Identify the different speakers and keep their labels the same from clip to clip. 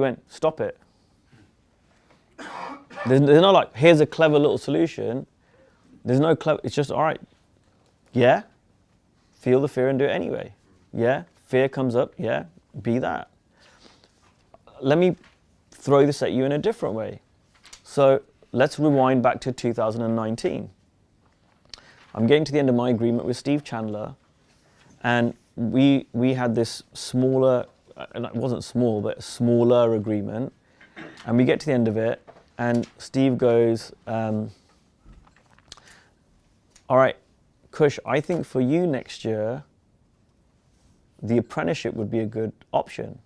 Speaker 1: went, stop it. There's no like, here's a clever little solution. There's no clever, it's just, all right, yeah, feel the fear and do it anyway. Yeah, fear comes up, yeah, be that. Let me throw this at you in a different way. So let's rewind back to 2019. I'm getting to the end of my agreement with Steve Chandler, and we had this smaller, and it wasn't small, but smaller agreement, and we get to the end of it, and Steve goes, all right, Kush, I think for you next year, the apprenticeship would be a good option.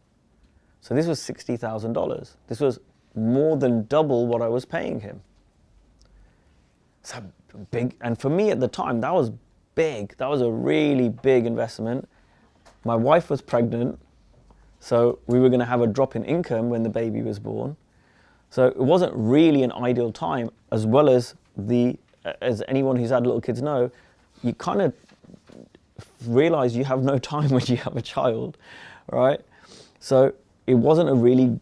Speaker 1: So this was $60,000. This was more than double what I was paying him. So big, and for me at the time, that was big. That was a really big investment. My wife was pregnant, so we were going to have a drop in income when the baby was born. So it wasn't really an ideal time, as well as as anyone who's had little kids know, you kind of realize you have no time when you have a child, right? So it wasn't a really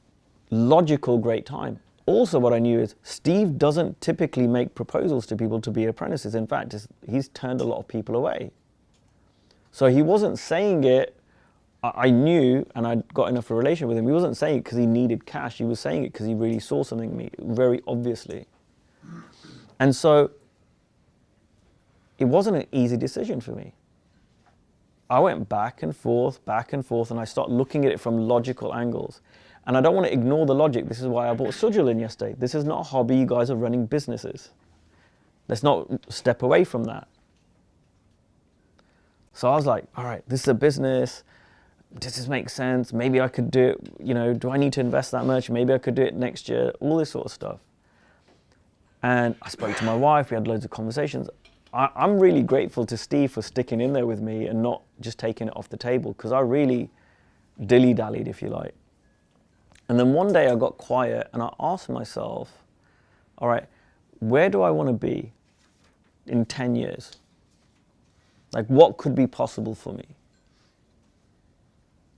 Speaker 1: logical, great time. Also, what I knew is Steve doesn't typically make proposals to people to be apprentices. In fact, he's turned a lot of people away. So he wasn't saying it, I knew, and I'd got enough of a relation with him. He wasn't saying it because he needed cash. He was saying it because he really saw something in me, very obviously. And so it wasn't an easy decision for me. I went back and forth, and I started looking at it from logical angles. And I don't want to ignore the logic. This is why I bought Sujolin yesterday. This is not a hobby. You guys are running businesses. Let's not step away from that. So I was like, all right, this is a business. Does this make sense? Maybe I could do it, do I need to invest that much? Maybe I could do it next year, all this sort of stuff. And I spoke to my wife. We had loads of conversations. I'm really grateful to Steve for sticking in there with me and not just taking it off the table, because I really dilly-dallied, if you like. And then one day I got quiet and I asked myself, all right, where do I want to be in 10 years? Like, what could be possible for me?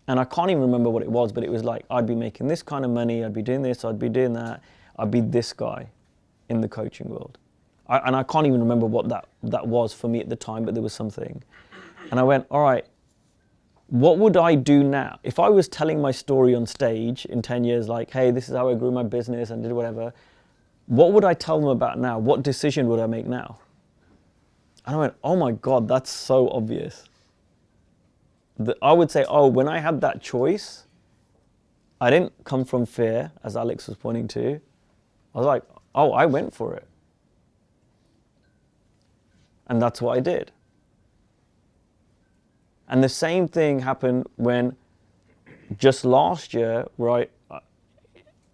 Speaker 1: And I can't even remember what it was, but it was like, I'd be making this kind of money, I'd be doing this, I'd be doing that, I'd be this guy in the coaching world. And I can't even remember what that was for me at the time, but there was something. And I went, all right, what would I do now? If I was telling my story on stage in 10 years, like, hey, this is how I grew my business and did whatever, what would I tell them about now? What decision would I make now? And I went, oh my God, that's so obvious. I would say, oh, when I had that choice, I didn't come from fear, as Alex was pointing to. I was like, oh, I went for it. And that's what I did. And the same thing happened when just last year, where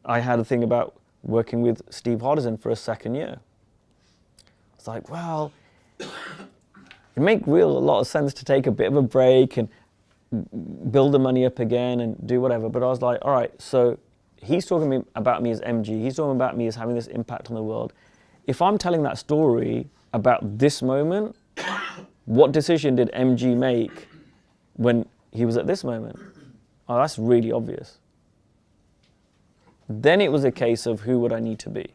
Speaker 1: I had a thing about working with Steve Hardison for a second year. It's like, well, it makes a lot of sense to take a bit of a break and build the money up again and do whatever. But I was like, all right, so he's talking about me as MG. He's talking about me as having this impact on the world. If I'm telling that story about this moment, what decision did MG make when he was at this moment? Oh, that's really obvious. Then it was a case of who would I need to be?